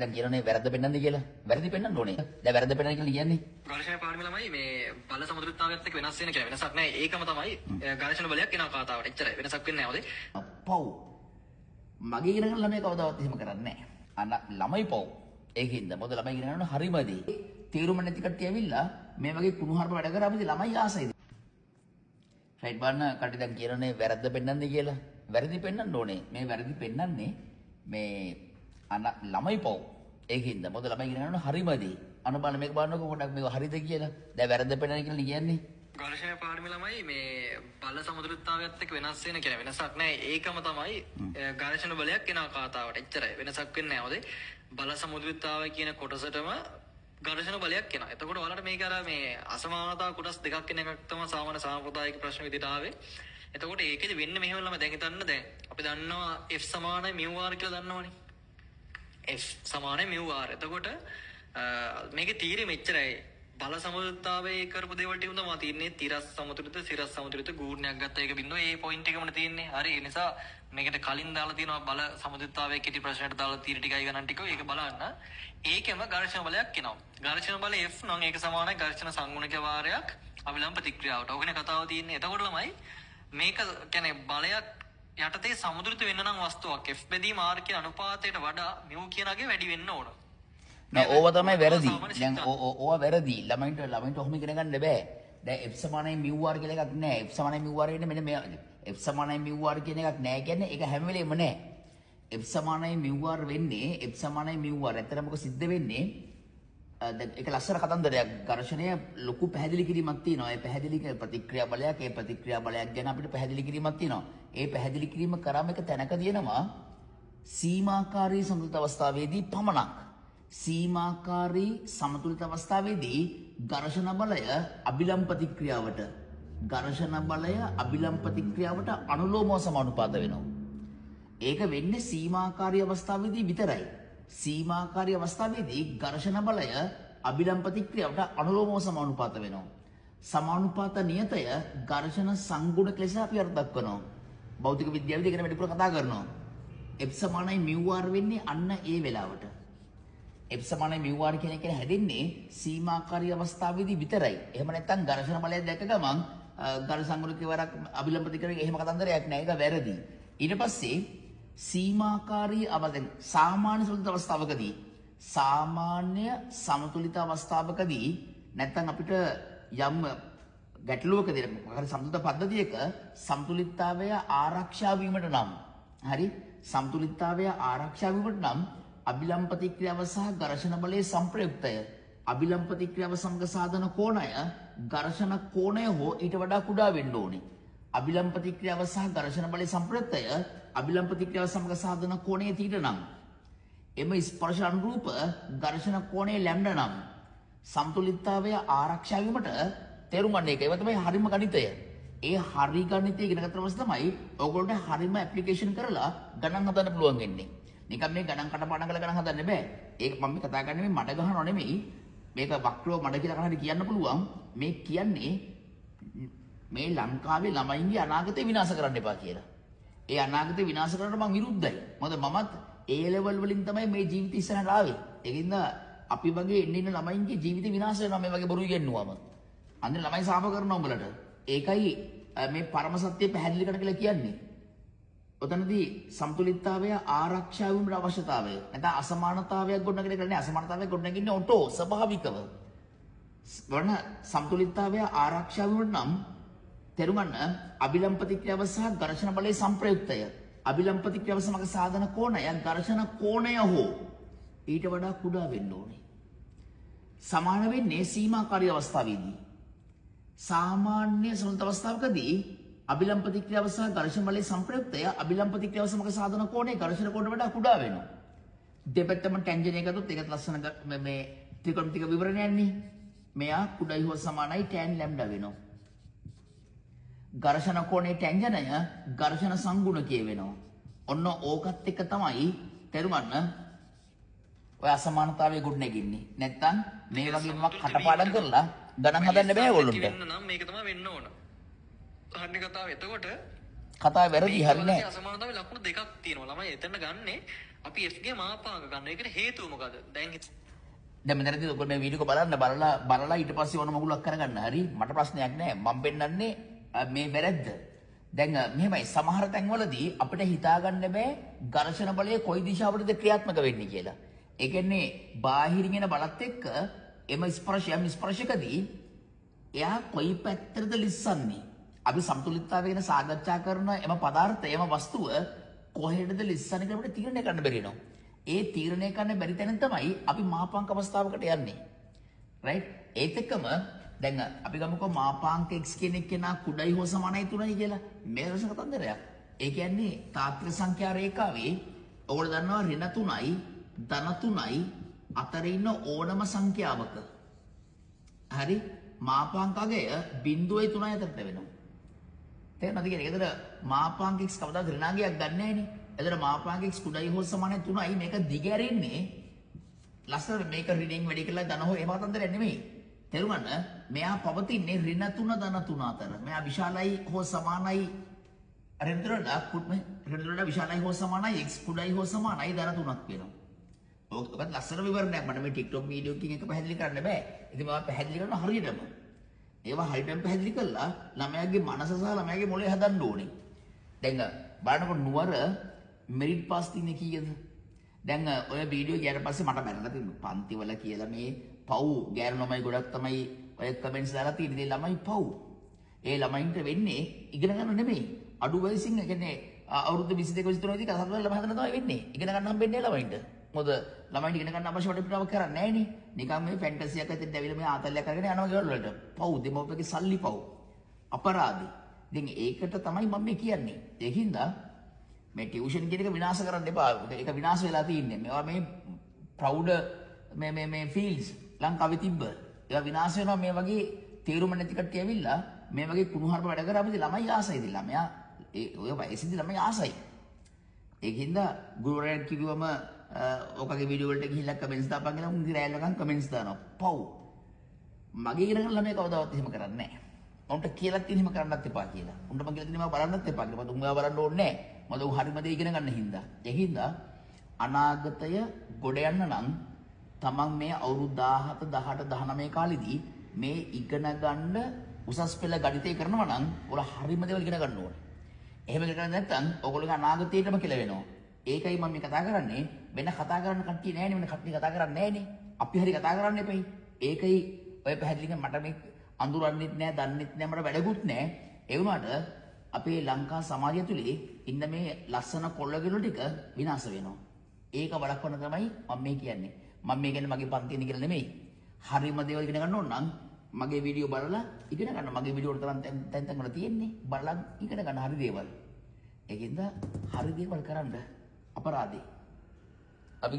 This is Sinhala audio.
දැන් කියනනේ වැරද්ද පෙන්වන්නේ කියලා. වැරදි පෙන්වන්න ඕනේ. දැන් වැරද්ද පෙන්වන්න කියලා කියන්නේ. ඝර්ෂණ පාඩම ළමයි මේ බල සමුද්‍රතාවයත් එක්ක වෙනස් වෙන කියලා වෙනසක් නැහැ. ඒකම තමයි ඝර්ෂණ බලයක් එනවා කාතාවට. එච්චරයි. වෙනසක් වෙන්නේ නැහැ හොදේ. පව්. මගේ ඉගෙන ගන්න ළමයි කවදාවත් එහෙම කරන්නේ නැහැ. අන්න ළමයි පව්. ඒකින්ද මොකද ළමයි ඉගෙන ගන්න හරිමදී. තීරුම නැති කට්ටිය ඇවිල්ලා මේ වගේ කුණුහරුප වැඩ කරාම ඉතින් ළමයි ආසයිද? රයිට් බලන්න කට්ටිය දැන් කියනනේ වැරද්ද පෙන්වන්නේ කියලා. වැරදි පෙන්වන්න ඕනේ. මේ වැරදි පෙන්වන්නේ මේ අන්න ළමයි පව්. ඒකින්ද මොකද ළමයි ඉගෙන ගන්න හරිමදී. අන්න බලන්න මේක බලන්නකො පොඩ්ඩක් මේක හරිද කියලා. දැන් වැරද්ද පෙන්වන්නේ කියලා කියන්නේ. ඝර්ෂණ පාඩම ළමයි මේ බල සමුද්‍රතාවයත් එක්ක වෙනස් වෙන කියලා වෙනසක් නැහැ. ඒකම තමයි ඝර්ෂණ බලයක් එනවා කාතාවට. එච්චරයි. වෙනසක් වෙන්නේ නැහැ හොදේ. බල සමුද්‍රතාවය කියන කොටසටම ඝර්ෂණ බලයක් එනවා. එතකොට ඔයාලට මේක අර මේ අසමානතා කොටස් දෙකක් වෙන එකක් තමයි සාමාන්‍ය සාම්ප්‍රදායික ප්‍රශ්න විදිහට ආවේ. එතකොට ඒකෙදි වෙන්නේ මෙහෙම ළම දැන් හිතන්න දැන් අපි දන්නවා f සමානයි mu r කියලා දන්නවනේ. f සමානයි mu r. එතකොට මේකේ තීරෙ මෙච්චරයි. බල සමුද්‍රතාවයේ කරපු දේවල් ටික තමයි තියෙන්නේ. තිරස් සමතුලිත සිරස් සමතුලිත ගුණයක් ගත්ත එක බින්දුව ඒ පොයින්ට් එකමනේ තියෙන්නේ. හරි. ඒ නිසා මේකට කලින් දාලා තියෙනවා බල සමුද්‍රතාවයේ කෙටි ප්‍රශ්නයට දාලා තීර ටිකයි ගණන් ටික. ඒක බලන්න. ඒකෙම ඝර්ෂණ බලයක් එනවා. ඝර්ෂණ බලය f නම් ඒක සමානයි ඝර්ෂණ සංගුණක වාරයක් අවිලම්බ ප්‍රතික්‍රියාවට. ඔකනේ කතාව තියෙන්නේ. එතකොට ළමයි මේක කියන්නේ බලයක් යටතේ සමුද්‍රිත වෙන්න නම් වස්තුවක් f බෙදීම r කියන අනුපාතයට වඩා mu කියනගේ වැඩි වෙන්න ඕන. නෑ ඕවා තමයි වැරදි. දැන් ඕවා වැරදි. ළමයින්ට ඔහොම ඉගෙන ගන්න බෑ. දැන් f සමානයි mu r කියලා එකක් නෑ. f සමානයි mu r වෙන්නේ මෙන්න මේ f සමානයි mu r කියන එකක් නෑ කියන්නේ ඒක හැම වෙලෙම නෑ. f සමානයි mu r වෙන්නේ f සමානයි mu r. ඇත්තට මොකද සිද්ධ වෙන්නේ? දැන් ඒක ලස්සන කතන්දරයක්. ඝර්ෂණය ලොකු පැහැදිලි කිරීමක් තියෙනවා. ඒ පැහැදිලි ප්‍රතික්‍රියා බලයක්, ඒ ප්‍රතික්‍රියා බලයක් ගැන අපිට පැහැදිලි කිරීමක් තියෙනවා. ඒ පැහැදිලි කිරීම කරාම එක තැනක තියෙනවා සීමාකාරී සමතුලිත අවස්ථාවේදී පමණක්. සීමාකාරී සමතුලිත අවස්ථාවේදී ඝර්ෂණ බලය අභිලම්බ ප්‍රතික්‍රියාවට අනුලෝමව සමානුපාත වෙනවා. ඒක වෙන්නේ සීමාකාරී අවස්ථාවේදී විතරයි. සීමාකාරී අවස්ථාවේදී ඝර්ෂණ බලය අභිලම්බ ප්‍රතික්‍රියාවට අනුලෝමව සමානුපාත වෙනවා. සමානුපාත නියතය ඝර්ෂණ සංගුණක ලෙස අපි අර්ථ දක්වනවා. භෞතික විද්‍යාවේදී ගැන වැඩිපුර කතා කරනවා. F සමානයි mu r වෙන්නේ අන්න ඒ වෙලාවට. F සමානයි mu r කියන එක හැදෙන්නේ සීමාකාරී අවස්ථාවේදී විතරයි. එහෙම නැත්නම් ඝර්ෂණ බලය දැක ගමන් ඝර්ෂණ සංගුණක වරක් අභිලම්බ ප්‍රතික්‍රියාවක එහෙම කතන්දරයක් නෑ. ඒක වැරදි. ඊට පස්සේ සීමාකාරී අවදෙන් සාමාන්‍ය සමතුලිත අවස්ථාවකදී නැත්නම් අපිට යම් ගැටලුවකදී මොකක් සමතුලිත පද්ධතියක සමතුලිතතාවය ආරක්ෂා වීමට නම් හරි සමතුලිතතාවය ආරක්ෂා වීමට නම් අභිලම්බ ප්‍රතික්‍රියාව සහ ඝර්ෂණ බලයේ සංප්‍රයුක්තය අභිලම්බ ප්‍රතික්‍රියාව සමග සාධන කෝණය ඝර්ෂණ කෝණය හෝ ඊට වඩා කුඩා වෙන්න ඕනේ. අභිලම්බ ප්‍රතික්‍රියාව සහ ඝර්ෂණ බලයේ සංප්‍රයුක්තය අභිලම්බ ප්‍රතික්‍රියාව සමග සාධන කෝණය θ නම් එම ස්පර්ශ අනුරූප ඝර්ෂණ කෝණය ලැම්ඩා නම් සමතුලිතතාවය ආරක්ෂා වීමට තේරුම් ගන්න එක. ඒක තමයි හරිම ගණිතය. ඒ හරි ගණිතය ඉගෙන ගන්න පස්සේ තමයි ඔයගොල්ලන්ට හරිම ඇප්ලිකේෂන් කරලා ගණන් හදන්න පුළුවන් වෙන්නේ. නිකන් මේ ගණන් කටපාඩම් කරලා ගණන් හදන්න බෑ. ඒක මම මේ කතා කරන්නේ මේ මඩ ගහනව නෙමෙයි. මේක වක්‍රව මඩ කියලා කනට කියන්න පුළුවන්. මේ කියන්නේ මේ ලංකාවේ ළමයින්ගේ අනාගතය විනාශ කරන්න එපා කියලා. ඒ අනාගතය විනාශ කරන්නට මම විරුද්ධයි. මොකද මමත් A level වලින් තමයි මේ ජීවිතය ඉස්සරහට ආවේ. ඒකින්ද අපි වගේ ඉන්න ළමයින්ගේ ජීවිතය විනාශ වෙනවා මේ වගේ බොරු ඉගෙනුවාම. අන්න ළමයි සාප කරනවා උඹලට. ඒකයි මේ පරම සත්‍ය පැහැදිලි කරන්න කියලා කියන්නේ. ඔතනදී සමතුලිතතාවය ආරක්ෂා වීමට අවශ්‍යතාවය. නැත්නම් අසමානතාවයක් ගොඩනගෙන කරන්නේ අසමානතාවයක් ගොඩනගින්නේ ඔටෝ ස්වභාවිකව. වරණ සමතුලිතතාවය ආරක්ෂා වීමට නම් තේරුම් ගන්න අභිලම්බ ප්‍රතික්‍රියාව සහ ඝර්ෂණ බලයේ සංප්‍රයුක්තය අභිලම්බ ප්‍රතික්‍රියාව සමග සාධන කෝණය ඝර්ෂණ කෝණය හෝ ඊට වඩා කුඩා වෙන්න ඕනේ. සමාන වෙන්නේ සීමාකාරී අවස්ථාවේදී. සාමාන්‍ය සමතුලිත අවස්ථාවකදී අභිලම්බ ප්‍රතික්‍රියාව සහ ඝර්ෂණ බලයේ සංප්‍රයුක්තය අභිලම්බ ප්‍රතික්‍රියාව සමග සාධන කෝණය ඝර්ෂණ කෝණයට වඩා කුඩා වෙනවා. දෙපැත්තම ටැන්ජන් එක ගත්තොත් ඒකත් ලස්සන මේ ත්‍රිකෝණමිතික විවරණයන්නේ. මෙයා කුඩයි හෝ සමානයි tan ලැම්ඩා වෙනවා. ඝර්ෂණ කෝණයේ ටැන්ජනය ඝර්ෂණ සංගුණකය වෙනවා. ඔන්න ඕකත් එක්ක තමයි තේරුම් ගන්න ඔය අසමානතාවය ගොඩ නැගින්නේ. නැත්තම් මේ වගේ මොකක් කටපාඩම් කරලා ගණන් හදන්න බෑ ඔයගොල්ලන්ට. වෙන්න නම් මේක තමයි වෙන්න ඕන. හරිනේ කතාව. එතකොට කතාව වැරදි හරි නෑ. අසමානතාවයේ ලක්ෂණ දෙකක් තියෙනවා. ළමයි එතන ගන්නේ අපි F ගේ මාපාංක ගන්න. ඒකට හේතුව මොකද? දැන් දැන් මෙතනදී ඔයගොල්ලෝ මේ වීඩියෝ එක බලලා ඊට පස්සේ ඕන මගුලක් කරගන්න. හරි මට ප්‍රශ්නයක් නැහැ. මම පෙන්නන්නේ මේ වැරද්ද. දැන් මෙහෙමයි සමහර තැන්වලදී අපිට හිතා ගන්න බෑ ඝර්ෂණ බලය කොයි දිශාවටද ක්‍රියාත්මක වෙන්නේ කියලා. ඒ කියන්නේ බාහිරින් එන බලත් එක්ක එම ස්පර්ශකදී එයා කොයි පැත්තටද ලිස්සන්නේ? අපි සමතුලිතතාවය ගැන සාකච්ඡා කරන එම පදාර්ථය එම වස්තුව කොහෙටද ලිස්සන්නේ කියලා අපිට තීරණය කරන්න බැරි වෙනවා. ඒ තීරණය කරන්න බැරි තැන තමයි අපි මාපාංක අවස්ථාවකට යන්නේ. රයිට්? ඒත් එක්කම දැන් අපි ගමුකෝ මාපාංක x කියන එක කෙනා කුඩයි හෝ සමානයි 3යි කියලා. මේ දශක කතන්දරයක්. ඒ කියන්නේ තාත්‍රික සංඛ්‍යා රේඛාවේ ඔයගොල්ලෝ දන්නවා ඍණ 3යි ධන 3යි අතරේ ඉන්න ඕනම සංඛ්‍යාවක. හරි? මාපාංක අගය 0.3 අතරට වෙනවා. තේරෙනවද කියන්නේ? ඒතර මාපාංක x කවදාද ඍණාංගයක් ගන්න නැහැ නේ. එතන මාපාංක x කුඩයි හෝ සමානයි 3යි මේක දිගැරෙන්නේ ලස්සන මේක රිඩින් වැඩි කරලා ධන හෝ එහෙම කතන්දරයක් නෙමෙයි. තේරුණාද? මෙයා පවතින්නේ ඍණ 3 ධන 3 අතර. මෙයා විශාලයි හෝ සමානයි ඍණ විශාලයි හෝ සමානයි x කුඩයි හෝ සමානයි ධන 3ක් වෙනවා. ඔකත් ලස්සන විවරණයක් මට මේ TikTok වීඩියෝ එකකින් එක පැහැදිලි කරන්න බෑ. ඉතින් මම පැහැදිලි කරනවා හරියටම. ඒවා හරියටම පැහැදිලි කළා ළමයාගේ මනස සහ ළමයාගේ මොළය හදන්න ඕනේ. දැන් බලනකොට නුවර මෙරිට් පාස් තින්නේ කීයද? දැන් ඔය වීඩියෝ ගියාට පස්සේ මට බැලලා තිබුණා පන්තිවල කියලා මේ පව් ගෑනු ළමයි ගොඩක් තමයි ඔය කමෙන්ට්ස් දාලා තියෙන්නේ. ළමයි පව්. ඒ ළමයින්ට වෙන්නේ ඉගෙන ගන්න නෙමෙයි. අඩු වයසින් කියන්නේ අවුරුදු 22 23 දී කසබල ළමයි හදන්න තමයි වෙන්නේ. ඉගෙන ගන්න හම්බෙන්නේ ළමයින්ට. මොකද ළමයින්ට ඉගෙන ගන්න අවශ්‍ය වටපිටාවක් කරන්නේ නැහැ නේ. නිකන් මේ ෆැන්ටසි එකක් ඇතුළට ඇවිල්ලා මේ ආතල්යක් අරගෙන යනවා ගෙවල් වලට. පව් දෙමව්පියගේ සල්ලි පව්. අපරාධි. ඉතින් ඒකට තමයි මම මේ කියන්නේ. ඒකින්ද මේ ටියුෂන් කියන එක විනාශ කරන්න එපා. ඒක විනාශ වෙලා තියෙන්නේ. මේවා මේ ප්‍රවුඩ මේ ෆීල්ඩ්ස් ලංකාවේ තිබ්බ. ඒවා විනාශ වෙනවා මේ වගේ තේරුම නැති කට්ටිය ඇවිල්ලා මේ වගේ කුණුහරුප වැඩ කරාමදී ළමයි ආසයි. ඉතින් ළමයා ඔය වයසේදී ළමයි ආසයි. ඒකින්ද ගුරුවරයා කිව්වම ඔකගේ වීඩියෝ වලට ගිහිල්ලා කමෙන්ට්ස් දාපන් කියලා උන් ඉතින් රැයලකම් කමෙන්ට්ස් දානවා. පව්. මගේ ඉගෙන ගන්න ළමයි කවදාවත් එහෙම කරන්නේ නැහැ. උන්ට කියලා තියෙන එහෙම කරන්නත් එපා කියලා. උන්ට මම කියලා තියෙනවා බලන්නත් එපා කියලා. මම උන්ගා බලන්න ඕනේ නැහැ. මම උන් හරිම දේ ඉගෙන ගන්න හින්දා. ඒ හින්දා අනාගතය ගොඩ යන්න නම් තමන් මේ අවුරුදු 17 18 19 කාලෙදී මේ ඉගෙන ගන්න උසස් පෙළ ගණිතය කරනවා නම් ඔයාලා හරිම දේවල් ඉගෙන ගන්න ඕනේ. එහෙම ඉගෙන ගන්න නැත්නම් ඔයගොල්ලෝගේ අනාගතයටම කියලා වෙනවා. ඒකයි මම මේ කතා කරන්නේ. වෙන කතා කරන්න කට්ටිය නැහැ නේ. වෙන කට්ටිය කතා කරන්නේ නැහැ නේ. අපි හරි කතා කරන්න එපයි. ඒකයි ඔය පැහැදිලිකම මට මේ අඳුරන්නෙත් නැහැ, දන්නෙත් නැහැ, මට වැඩකුත් නැහැ. ඒ වුණාට අපේ ලංකා සමාජය තුලේ ඉන්න මේ ලස්සන කොල්ලගෙනු ටික විනාශ වෙනවා. ඒක වළක්වන්න තමයි මම මේ කියන්නේ. මම මේ කියන්නේ මගේ පන්තියේ ඉන්න කියලා නෙමෙයි. හරිම දේවල් ඉගෙන ගන්න ඕන නම් මගේ වීඩියෝ බලලා ඉගෙන ගන්න. මගේ වීඩියෝ වල තරම් තැන් වල තියෙන්නේ. බලලා ඉගෙන ගන්න හරි දේවල්. ඒකින්ද හරි දේවල් කරන්න අපරාධේ. අපි